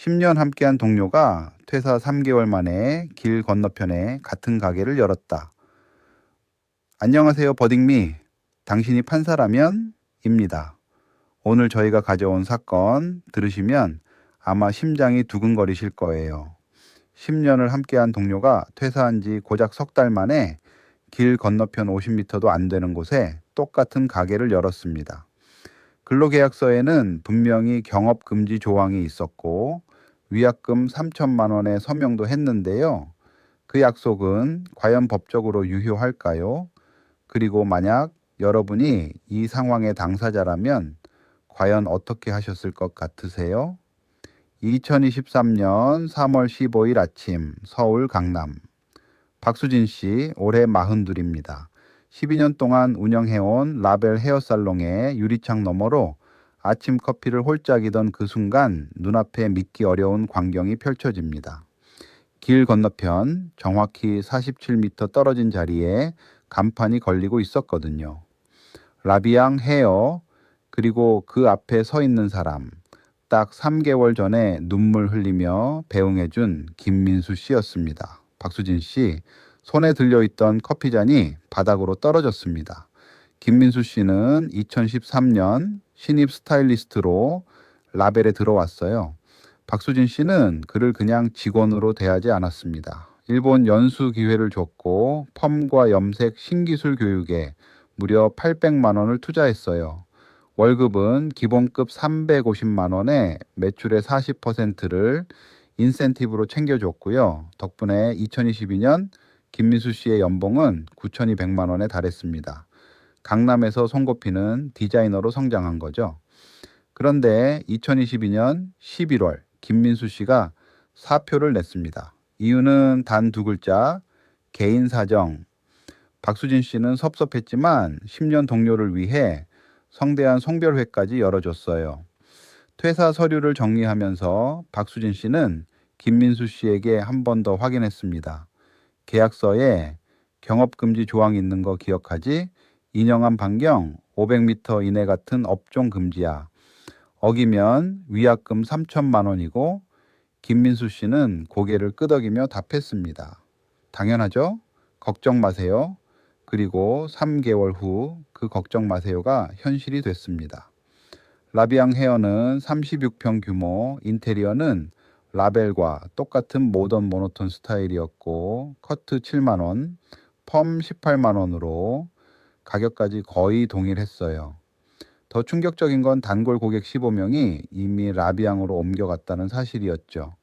10년 함께한 동료가 퇴사 3개월 만에 길 건너편에 같은 가게를 열었다. 안녕하세요, 버딩미. 당신이 판사라면? 입니다. 오늘 저희가 가져온 사건 들으시면 아마 심장이 두근거리실 거예요. 10년을 함께한 동료가 퇴사한 지 고작 석 달 만에 길 건너편 50m도 안 되는 곳에 똑같은 가게를 열었습니다. 근로계약서에는 분명히 경업금지 조항이 있었고 위약금 3천만 원에 서명도 했는데요. 그 약속은 과연 법적으로 유효할까요? 그리고 만약 여러분이 이 상황의 당사자라면 과연 어떻게 하셨을 것 같으세요? 2023년 3월 15일 아침 서울 강남. 박수진 씨 올해 42입니다. 12년 동안 운영해온 라벨 헤어살롱의 유리창 너머로 아침 커피를 홀짝이던 그 순간 눈앞에 믿기 어려운 광경이 펼쳐집니다. 길 건너편 정확히 47m 떨어진 자리에 간판이 걸리고 있었거든요. 라비앙 헤어, 그리고 그 앞에 서 있는 사람, 딱 3개월 전에 눈물 흘리며 배웅해준 김민수 씨였습니다. 박수진 씨, 손에 들려있던 커피잔이 바닥으로 떨어졌습니다. 김민수 씨는 2013년 신입 스타일리스트로 라벨에 들어왔어요. 박수진 씨는 그를 그냥 직원으로 대하지 않았습니다. 일본 연수 기회를 줬고 펌과 염색 신기술 교육에 무려 800만 원을 투자했어요. 월급은 기본급 350만 원에 매출의 40%를 인센티브로 챙겨줬고요. 덕분에 2022년 김민수 씨의 연봉은 9,200만 원에 달했습니다. 강남에서 손꼽히는 디자이너로 성장한 거죠. 그런데 2022년 11월 김민수 씨가 사표를 냈습니다. 이유는 단 두 글자, 개인 사정. 박수진 씨는 섭섭했지만 10년 동료를 위해 성대한 송별회까지 열어줬어요. 퇴사 서류를 정리하면서 박수진 씨는 김민수 씨에게 한 번 더 확인했습니다. 계약서에 경업금지 조항이 있는 거 기억하지? 2년간 반경 500m 이내 같은 업종 금지야. 어기면 위약금 3천만 원이고 김민수 씨는 고개를 끄덕이며 답했습니다. 당연하죠? 걱정 마세요. 그리고 3개월 후 그 걱정 마세요가 현실이 됐습니다. 라비앙 헤어는 36평 규모, 인테리어는 라벨과 똑같은 모던 모노톤 스타일이었고 커트 7만 원, 펌 18만 원으로 가격까지 거의 동일했어요. 더 충격적인 건 단골 고객 15명이 이미 라비앙으로 옮겨갔다는 사실이었죠.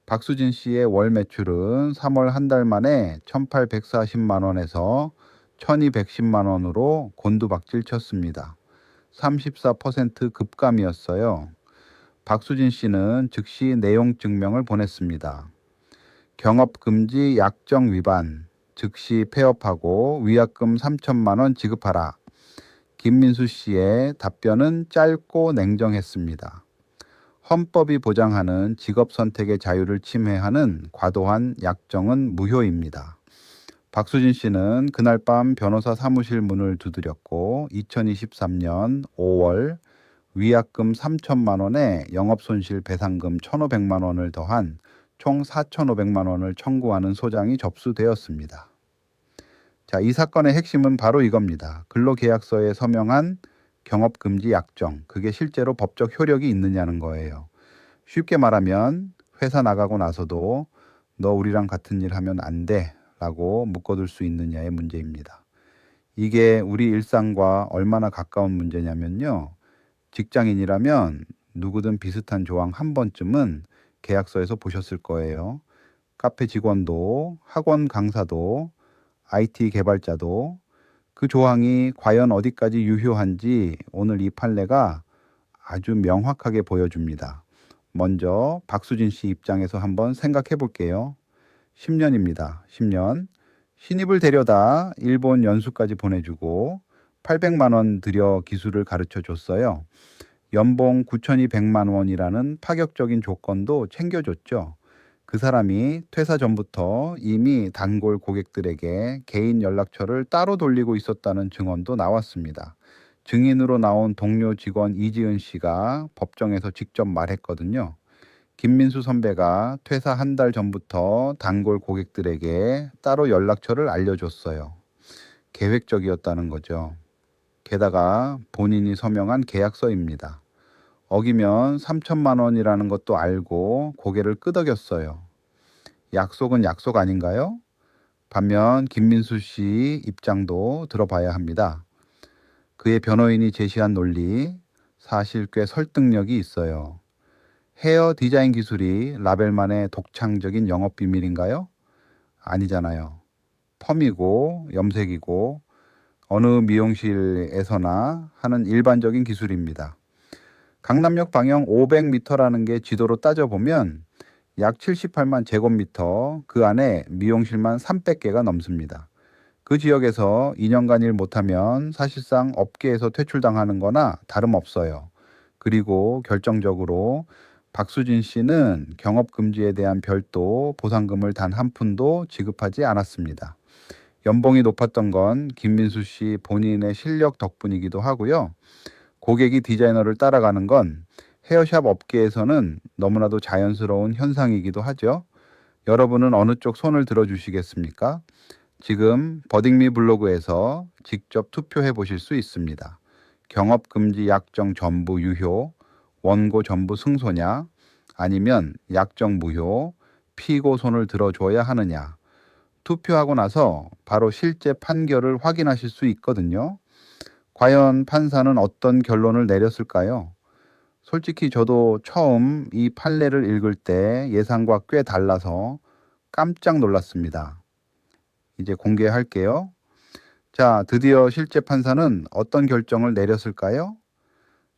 박수진 씨의 월 매출은 3월 한 달 만에 1,840만 원에서 1,210만 원으로 곤두박질 쳤습니다. 34% 급감이었어요. 박수진 씨는 즉시 내용 증명을 보냈습니다. 경업금지 약정 위반, 즉시 폐업하고 위약금 3천만 원 지급하라. 김민수 씨의 답변은 짧고 냉정했습니다. 헌법이 보장하는 직업 선택의 자유를 침해하는 과도한 약정은 무효입니다. 박수진 씨는 그날 밤 변호사 사무실 문을 두드렸고 2023년 5월 위약금 3천만 원에 영업손실 배상금 1,500만 원을 더한 총 4,500만 원을 청구하는 소장이 접수되었습니다. 자, 이 사건의 핵심은 바로 이겁니다. 근로계약서에 서명한 경업금지 약정, 그게 실제로 법적 효력이 있느냐는 거예요. 쉽게 말하면 회사 나가고 나서도 너 우리랑 같은 일 하면 안 돼 라고 묶어둘 수 있느냐의 문제입니다. 이게 우리 일상과 얼마나 가까운 문제냐면요. 직장인이라면 누구든 비슷한 조항 한 번쯤은 계약서에서 보셨을 거예요. 카페 직원도, 학원 강사도, IT 개발자도 그 조항이 과연 어디까지 유효한지 오늘 이 판례가 아주 명확하게 보여줍니다. 먼저 박수진 씨 입장에서 한번 생각해 볼게요. 10년입니다. 10년. 신입을 데려다 일본 연수까지 보내주고 800만 원 들여 기술을 가르쳐 줬어요. 연봉 9,200만 원이라는 파격적인 조건도 챙겨줬죠. 그 사람이 퇴사 전부터 이미 단골 고객들에게 개인 연락처를 따로 돌리고 있었다는 증언도 나왔습니다. 증인으로 나온 동료 직원 이지은 씨가 법정에서 직접 말했거든요. 김민수 선배가 퇴사 한 달 전부터 단골 고객들에게 따로 연락처를 알려줬어요. 계획적이었다는 거죠. 게다가 본인이 서명한 계약서입니다. 어기면 3천만 원이라는 것도 알고 고개를 끄덕였어요. 약속은 약속 아닌가요? 반면 김민수 씨 입장도 들어봐야 합니다. 그의 변호인이 제시한 논리, 사실 꽤 설득력이 있어요. 헤어 디자인 기술이 라벨만의 독창적인 영업 비밀인가요? 아니잖아요. 펌이고 염색이고 어느 미용실에서나 하는 일반적인 기술입니다. 강남역 방향 500m라는 게 지도로 따져보면 약 78만 제곱미터, 그 안에 미용실만 300개가 넘습니다. 그 지역에서 2년간 일 못하면 사실상 업계에서 퇴출당하는 거나 다름없어요. 그리고 결정적으로 박수진 씨는 경업금지에 대한 별도 보상금을 단 한 푼도 지급하지 않았습니다. 연봉이 높았던 건 김민수 씨 본인의 실력 덕분이기도 하고요. 고객이 디자이너를 따라가는 건 헤어샵 업계에서는 너무나도 자연스러운 현상이기도 하죠. 여러분은 어느 쪽 손을 들어주시겠습니까? 지금 버딩미 블로그에서 직접 투표해 보실 수 있습니다. 경업금지 약정 전부 유효, 원고 전부 승소냐, 아니면 약정 무효, 피고 손을 들어줘야 하느냐. 투표하고 나서 바로 실제 판결을 확인하실 수 있거든요. 과연 판사는 어떤 결론을 내렸을까요? 솔직히 저도 처음 이 판례를 읽을 때 예상과 꽤 달라서 깜짝 놀랐습니다. 이제 공개할게요. 자, 드디어 실제 판사는 어떤 결정을 내렸을까요?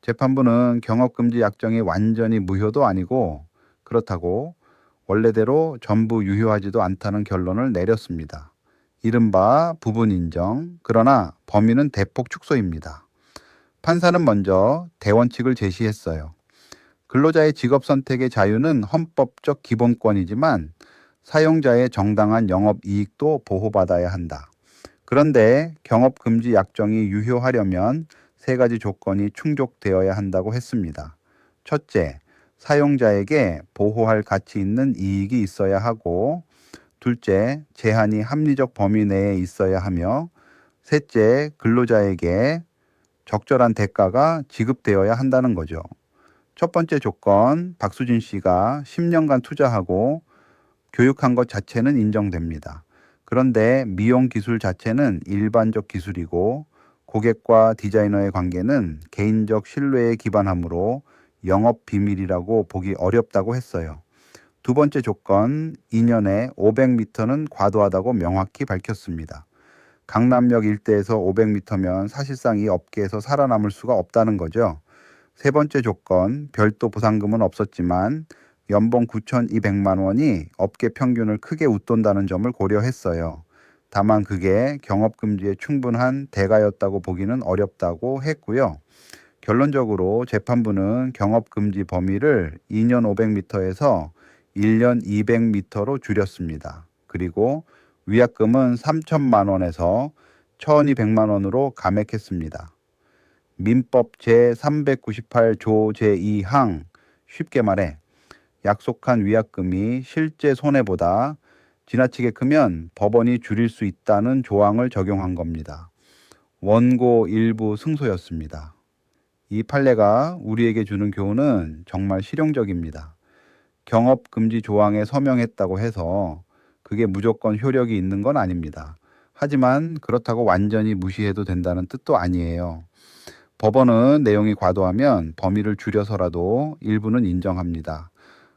재판부는 경업금지 약정이 완전히 무효도 아니고 그렇다고 원래대로 전부 유효하지도 않다는 결론을 내렸습니다. 이른바 부분 인정, 그러나 범위는 대폭 축소입니다. 판사는 먼저 대원칙을 제시했어요. 근로자의 직업 선택의 자유는 헌법적 기본권이지만 사용자의 정당한 영업 이익도 보호받아야 한다. 그런데 경업금지 약정이 유효하려면 세 가지 조건이 충족되어야 한다고 했습니다. 첫째, 사용자에게 보호할 가치 있는 이익이 있어야 하고, 둘째, 제한이 합리적 범위 내에 있어야 하며, 셋째, 근로자에게 적절한 대가가 지급되어야 한다는 거죠. 첫 번째 조건, 박수진 씨가 10년간 투자하고 교육한 것 자체는 인정됩니다. 그런데 미용 기술 자체는 일반적 기술이고 고객과 디자이너의 관계는 개인적 신뢰에 기반하므로 영업 비밀이라고 보기 어렵다고 했어요. 두 번째 조건, 2년에 500m는 과도하다고 명확히 밝혔습니다. 강남역 일대에서 500m면 사실상 이 업계에서 살아남을 수가 없다는 거죠. 세 번째 조건, 별도 보상금은 없었지만 연봉 9,200만 원이 업계 평균을 크게 웃돈다는 점을 고려했어요. 다만 그게 경업금지에 충분한 대가였다고 보기는 어렵다고 했고요. 결론적으로 재판부는 경업금지 범위를 2년 500m에서 1년 200m로 줄였습니다. 그리고 위약금은 3천만 원에서 1,200만 원으로 감액했습니다. 민법 제398조 제2항, 쉽게 말해 약속한 위약금이 실제 손해보다 지나치게 크면 법원이 줄일 수 있다는 조항을 적용한 겁니다. 원고 일부 승소였습니다. 이 판례가 우리에게 주는 교훈은 정말 실용적입니다. 경업금지 조항에 서명했다고 해서 그게 무조건 효력이 있는 건 아닙니다. 하지만 그렇다고 완전히 무시해도 된다는 뜻도 아니에요. 법원은 내용이 과도하면 범위를 줄여서라도 일부는 인정합니다.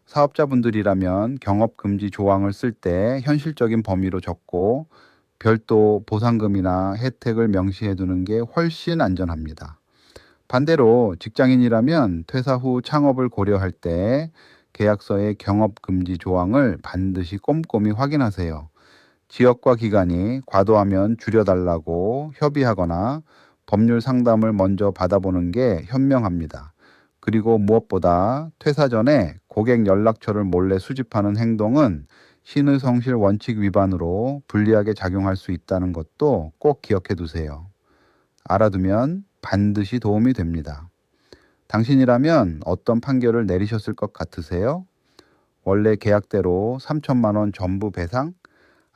사업자분들이라면 경업금지 조항을 쓸 때 현실적인 범위로 적고 별도 보상금이나 혜택을 명시해 두는 게 훨씬 안전합니다. 반대로 직장인이라면 퇴사 후 창업을 고려할 때 계약서의 경업금지 조항을 반드시 꼼꼼히 확인하세요. 지역과 기관이 과도하면 줄여달라고 협의하거나 법률 상담을 먼저 받아보는 게 현명합니다. 그리고 무엇보다 퇴사 전에 고객 연락처를 몰래 수집하는 행동은 신의성실 원칙 위반으로 불리하게 작용할 수 있다는 것도 꼭 기억해 두세요. 알아두면 반드시 도움이 됩니다. 당신이라면 어떤 판결을 내리셨을 것 같으세요? 원래 계약대로 3천만 원 전부 배상?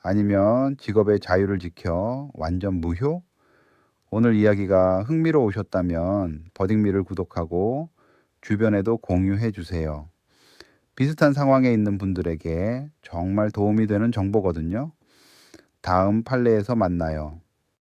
아니면 직업의 자유를 지켜 완전 무효? 오늘 이야기가 흥미로우셨다면 버딩미를 구독하고 주변에도 공유해 주세요. 비슷한 상황에 있는 분들에게 정말 도움이 되는 정보거든요. 다음 판례에서 만나요.